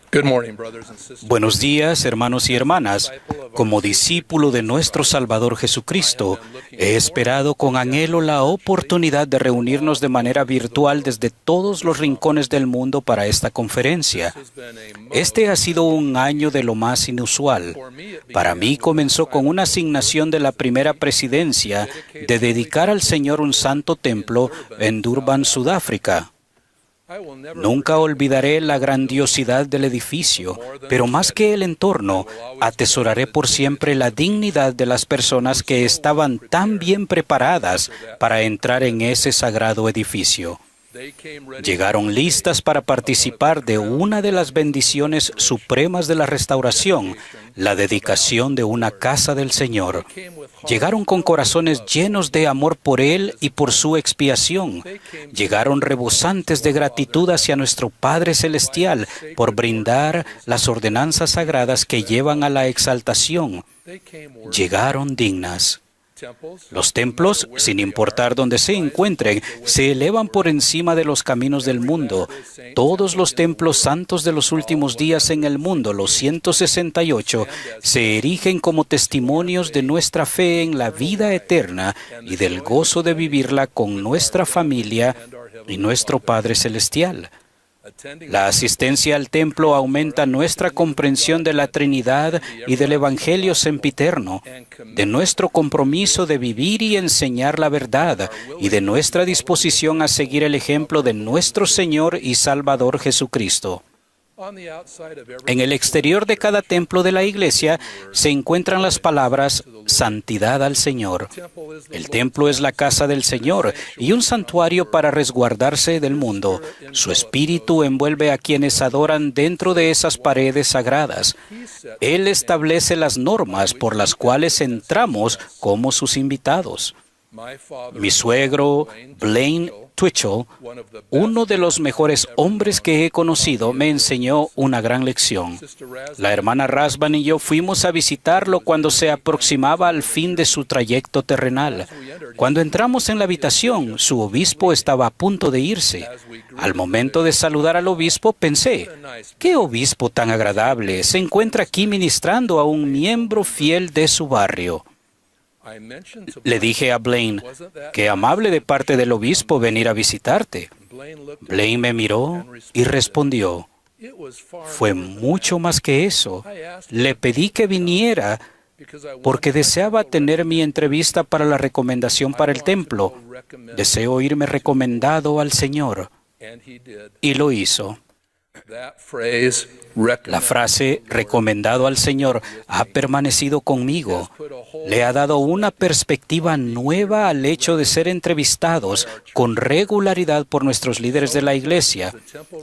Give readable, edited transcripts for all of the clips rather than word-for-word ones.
Good morning, brothers and sisters. Buenos días, hermanos y hermanas. Como discípulo de nuestro Salvador Jesucristo, he esperado con anhelo la oportunidad de reunirnos de manera virtual desde todos los rincones del mundo para esta conferencia. Este ha sido un año de lo más inusual. Para mí comenzó con una asignación de la primera presidencia de dedicar al Señor un santo templo en Durban, Sudáfrica. Nunca olvidaré la grandiosidad del edificio, pero más que el entorno, atesoraré por siempre la dignidad de las personas que estaban tan bien preparadas para entrar en ese sagrado edificio. Llegaron listas para participar de una de las bendiciones supremas de la restauración, la dedicación de una casa del Señor. Llegaron con corazones llenos de amor por Él y por su expiación. Llegaron rebosantes de gratitud hacia nuestro Padre Celestial por brindar las ordenanzas sagradas que llevan a la exaltación. Llegaron dignas. Los templos, sin importar dónde se encuentren, se elevan por encima de los caminos del mundo. Todos los templos santos de los últimos días en el mundo, los 168, se erigen como testimonios de nuestra fe en la vida eterna y del gozo de vivirla con nuestra familia y nuestro Padre Celestial. La asistencia al templo aumenta nuestra comprensión de la Trinidad y del Evangelio sempiterno, de nuestro compromiso de vivir y enseñar la verdad y de nuestra disposición a seguir el ejemplo de nuestro Señor y Salvador Jesucristo. En el exterior de cada templo de la iglesia se encuentran las palabras «Santidad al Señor». El templo es la casa del Señor y un santuario para resguardarse del mundo. Su espíritu envuelve a quienes adoran dentro de esas paredes sagradas. Él establece las normas por las cuales entramos como sus invitados. Mi suegro, Blaine Twitchell, uno de los mejores hombres que he conocido, me enseñó una gran lección. La hermana Rasban y yo fuimos a visitarlo cuando se aproximaba al fin de su trayecto terrenal. Cuando entramos en la habitación, su obispo estaba a punto de irse. Al momento de saludar al obispo, pensé, «¿Qué obispo tan agradable se encuentra aquí ministrando a un miembro fiel de su barrio?» Le dije a Blaine, «Qué amable de parte del obispo venir a visitarte». Blaine me miró y respondió, «Fue mucho más que eso. Le pedí que viniera porque deseaba tener mi entrevista para la recomendación para el templo. Deseo irme recomendado al Señor». Y lo hizo. La frase «recomendado al Señor» ha permanecido conmigo. Le ha dado una perspectiva nueva al hecho de ser entrevistados con regularidad por nuestros líderes de la iglesia.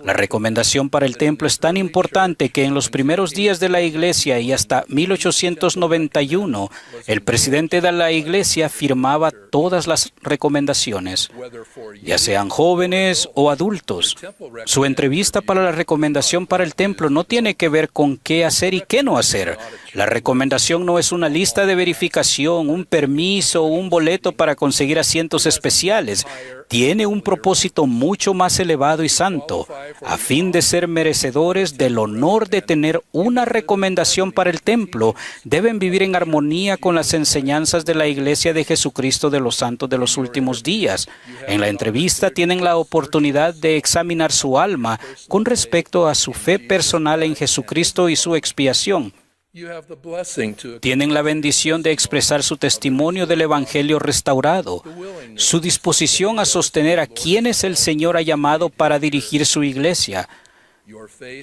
La recomendación para el templo es tan importante que en los primeros días de la iglesia y hasta 1891, el presidente de la iglesia firmaba todas las recomendaciones, ya sean jóvenes o adultos. Su entrevista para la recomendación para el templo no tiene que ver con qué hacer y qué no hacer. La recomendación no es una lista de verificación, un permiso o un boleto para conseguir asientos especiales. Tiene un propósito mucho más elevado y santo, a fin de ser merecedores del honor de tener una recomendación para el templo. Deben vivir en armonía con las enseñanzas de la Iglesia de Jesucristo de los Santos de los últimos días. En la entrevista tienen la oportunidad de examinar su alma con respecto a su fe personal en Jesucristo y su expiación. Tienen la bendición de expresar su testimonio del Evangelio restaurado, su disposición a sostener a quienes el Señor ha llamado para dirigir su iglesia,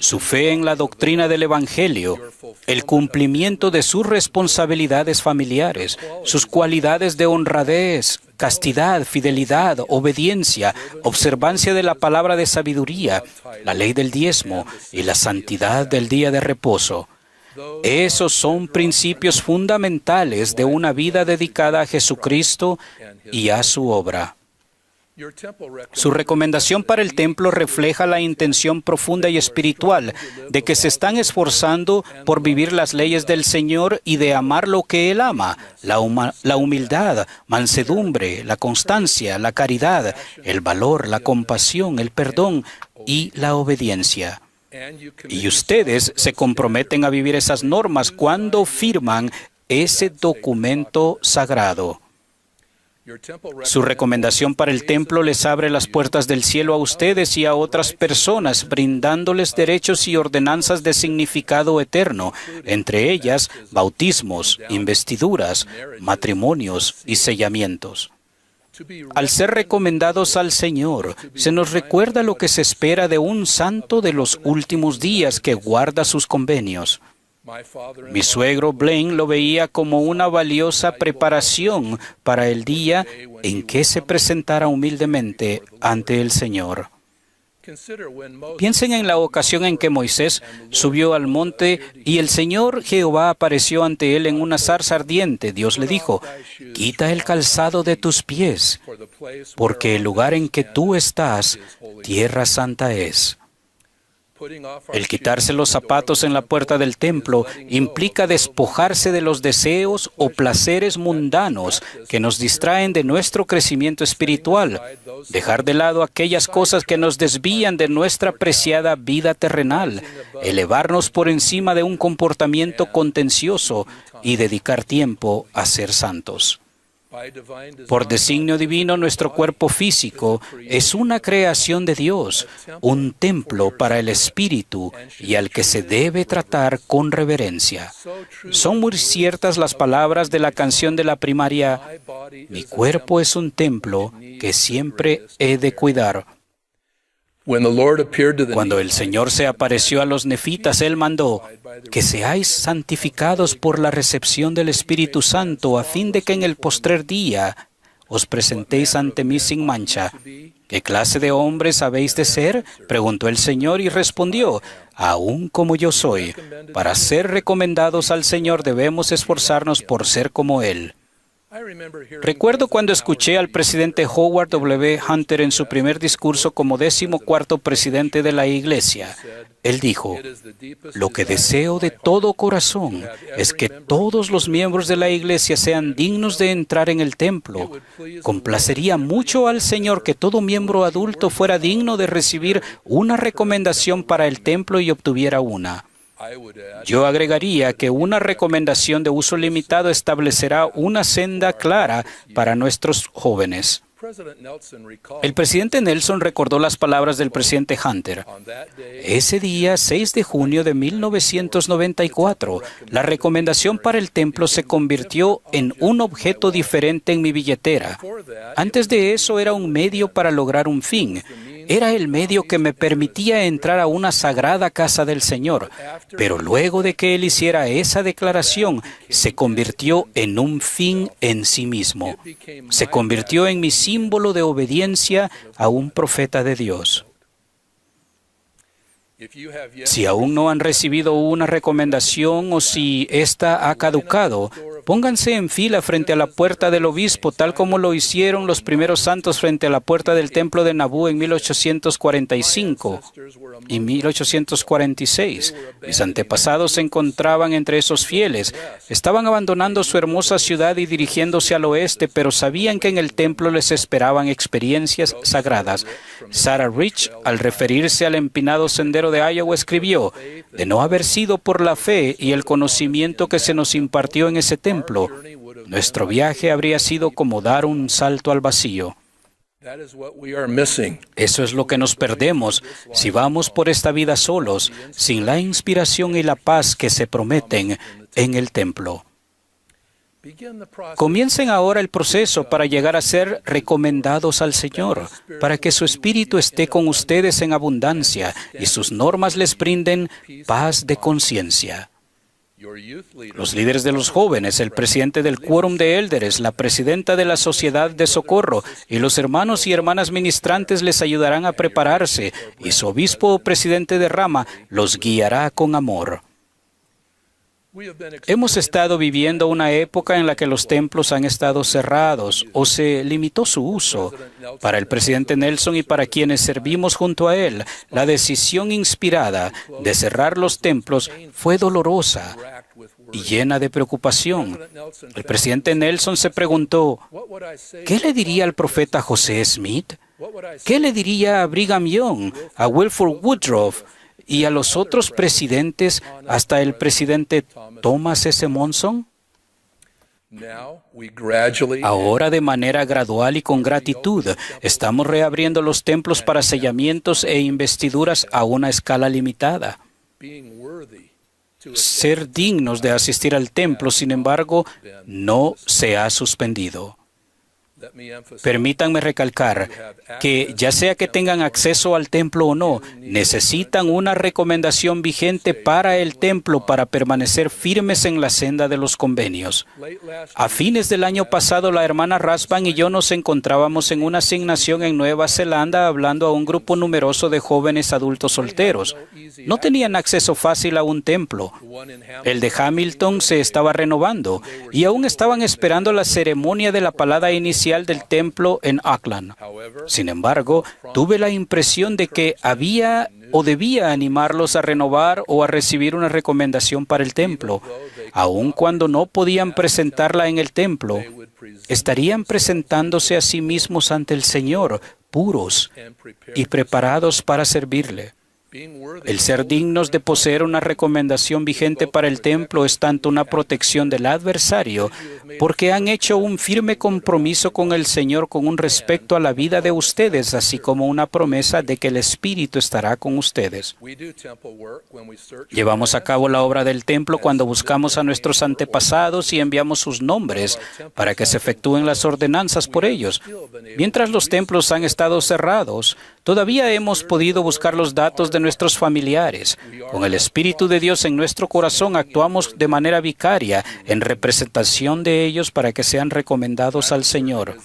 su fe en la doctrina del Evangelio, el cumplimiento de sus responsabilidades familiares, sus cualidades de honradez, castidad, fidelidad, obediencia, observancia de la palabra de sabiduría, la ley del diezmo y la santidad del día de reposo. Esos son principios fundamentales de una vida dedicada a Jesucristo y a su obra. Su recomendación para el templo refleja la intención profunda y espiritual de que se están esforzando por vivir las leyes del Señor y de amar lo que Él ama, la humildad, mansedumbre, la constancia, la caridad, el valor, la compasión, el perdón y la obediencia. Y ustedes se comprometen a vivir esas normas cuando firman ese documento sagrado. Su recomendación para el templo les abre las puertas del cielo a ustedes y a otras personas, brindándoles derechos y ordenanzas de significado eterno, entre ellas bautismos, investiduras, matrimonios y sellamientos. Al ser recomendados al Señor, se nos recuerda lo que se espera de un santo de los últimos días que guarda sus convenios. Mi suegro Blaine lo veía como una valiosa preparación para el día en que se presentara humildemente ante el Señor. Piensen en la ocasión en que Moisés subió al monte y el Señor Jehová apareció ante él en una zarza ardiente. Dios le dijo: «Quita el calzado de tus pies, porque el lugar en que tú estás, tierra santa es». El quitarse los zapatos en la puerta del templo implica despojarse de los deseos o placeres mundanos que nos distraen de nuestro crecimiento espiritual, dejar de lado aquellas cosas que nos desvían de nuestra preciada vida terrenal, elevarnos por encima de un comportamiento contencioso y dedicar tiempo a ser santos. Por designio divino, nuestro cuerpo físico es una creación de Dios, un templo para el Espíritu y al que se debe tratar con reverencia. Son muy ciertas las palabras de la canción de la primaria: «Mi cuerpo es un templo que siempre he de cuidar». Cuando el Señor se apareció a los nefitas, Él mandó: «Que seáis santificados por la recepción del Espíritu Santo, a fin de que en el postrer día os presentéis ante mí sin mancha». «¿Qué clase de hombres habéis de ser?», preguntó el Señor y respondió: «Aún como yo soy». Para ser recomendados al Señor debemos esforzarnos por ser como Él. Recuerdo cuando escuché al presidente Howard W. Hunter en su primer discurso como 14º presidente de la Iglesia. Él dijo: «Lo que deseo de todo corazón es que todos los miembros de la Iglesia sean dignos de entrar en el templo. Complacería mucho al Señor que todo miembro adulto fuera digno de recibir una recomendación para el templo y obtuviera una». Yo agregaría que una recomendación de uso limitado establecerá una senda clara para nuestros jóvenes. El presidente Nelson recordó las palabras del presidente Hunter. Ese día, 6 de junio de 1994, la recomendación para el templo se convirtió en un objeto diferente en mi billetera. Antes de eso era un medio para lograr un fin. Era el medio que me permitía entrar a una sagrada casa del Señor. Pero luego de que él hiciera esa declaración, se convirtió en un fin en sí mismo. Se convirtió en mi símbolo de obediencia a un profeta de Dios. Si aún no han recibido una recomendación o si ésta ha caducado, pónganse en fila frente a la puerta del obispo, tal como lo hicieron los primeros santos frente a la puerta del templo de Nabú en 1845 y 1846. Mis antepasados se encontraban entre esos fieles. Estaban abandonando su hermosa ciudad y dirigiéndose al oeste, pero sabían que en el templo les esperaban experiencias sagradas. Sarah Rich, al referirse al empinado sendero de Iowa, escribió: «De no haber sido por la fe y el conocimiento que se nos impartió en ese templo, nuestro viaje habría sido como dar un salto al vacío». Eso es lo que nos perdemos si vamos por esta vida solos, sin la inspiración y la paz que se prometen en el templo. Comiencen ahora el proceso para llegar a ser recomendados al Señor, para que su Espíritu esté con ustedes en abundancia y sus normas les brinden paz de conciencia. Los líderes de los jóvenes, el presidente del quórum de élderes, la presidenta de la sociedad de socorro y los hermanos y hermanas ministrantes les ayudarán a prepararse, y su obispo o presidente de rama los guiará con amor. Hemos estado viviendo una época en la que los templos han estado cerrados o se limitó su uso. Para el presidente Nelson y para quienes servimos junto a él, la decisión inspirada de cerrar los templos fue dolorosa y llena de preocupación. El presidente Nelson se preguntó: ¿qué le diría al profeta José Smith? ¿Qué le diría a Brigham Young, a Wilford Woodruff y a los otros presidentes hasta el presidente Thomas S. Monson? Ahora, de manera gradual y con gratitud, estamos reabriendo los templos para sellamientos e investiduras a una escala limitada. Ser dignos de asistir al templo, sin embargo, no se ha suspendido. Permítanme recalcar que, ya sea que tengan acceso al templo o no, necesitan una recomendación vigente para el templo para permanecer firmes en la senda de los convenios. A fines del año pasado, la hermana Rasband y yo nos encontrábamos en una asignación en Nueva Zelanda hablando a un grupo numeroso de jóvenes adultos solteros. No tenían acceso fácil a un templo. El de Hamilton se estaba renovando y aún estaban esperando la ceremonia de la palada inicial del templo en Auckland. Sin embargo, tuve la impresión de que había o debía animarlos a renovar o a recibir una recomendación para el templo. Aun cuando no podían presentarla en el templo, estarían presentándose a sí mismos ante el Señor, puros y preparados para servirle. El ser dignos de poseer una recomendación vigente para el templo es tanto una protección del adversario, porque han hecho un firme compromiso con el Señor con un respecto a la vida de ustedes, así como una promesa de que el Espíritu estará con ustedes. Llevamos a cabo la obra del templo cuando buscamos a nuestros antepasados y enviamos sus nombres para que se efectúen las ordenanzas por ellos. Mientras los templos han estado cerrados, todavía hemos podido buscar los datos de nuestros familiares. Con el Espíritu de Dios en nuestro corazón, actuamos de manera vicaria en representación de ellos para que sean recomendados al Señor.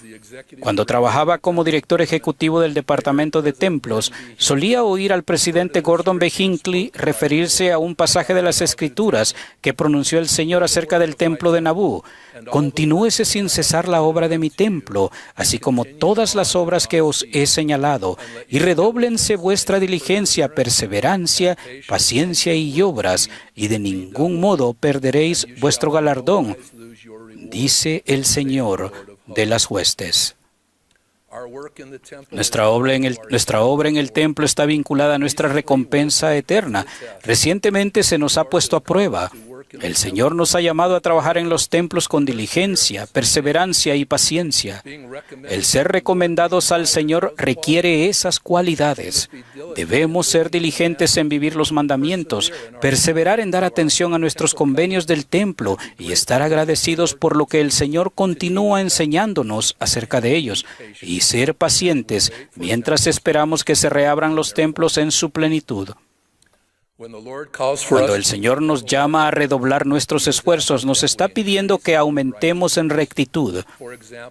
Cuando trabajaba como director ejecutivo del Departamento de Templos, solía oír al presidente Gordon B. Hinckley referirse a un pasaje de las Escrituras que pronunció el Señor acerca del templo de Nabú. Continúese sin cesar la obra de mi templo, así como todas las obras que os he señalado, y redóblense vuestra diligencia, perseverancia, paciencia y obras, y de ningún modo perderéis vuestro galardón, dice el Señor de las huestes. Nuestra obra en el templo está vinculada a nuestra recompensa eterna. Recientemente se nos ha puesto a prueba. El Señor nos ha llamado a trabajar en los templos con diligencia, perseverancia y paciencia. El ser recomendados al Señor requiere esas cualidades. Debemos ser diligentes en vivir los mandamientos, perseverar en dar atención a nuestros convenios del templo y estar agradecidos por lo que el Señor continúa enseñándonos acerca de ellos, y ser pacientes mientras esperamos que se reabran los templos en su plenitud. Cuando el Señor nos llama a redoblar nuestros esfuerzos, nos está pidiendo que aumentemos en rectitud.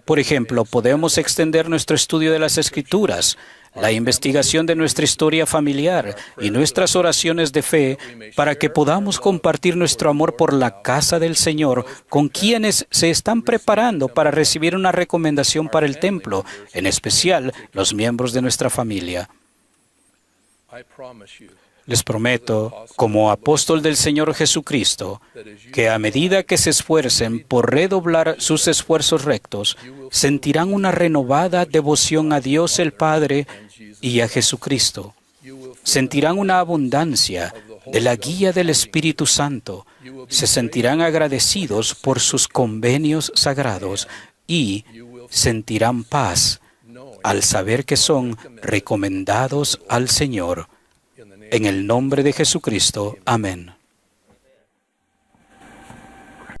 Por ejemplo, podemos extender nuestro estudio de las Escrituras, la investigación de nuestra historia familiar y nuestras oraciones de fe para que podamos compartir nuestro amor por la casa del Señor con quienes se están preparando para recibir una recomendación para el templo, en especial los miembros de nuestra familia. Les prometo, como apóstol del Señor Jesucristo, que a medida que se esfuercen por redoblar sus esfuerzos rectos, sentirán una renovada devoción a Dios el Padre y a Jesucristo. Sentirán una abundancia de la guía del Espíritu Santo. Se sentirán agradecidos por sus convenios sagrados y sentirán paz al saber que son recomendados al Señor. En el nombre de Jesucristo. Amén.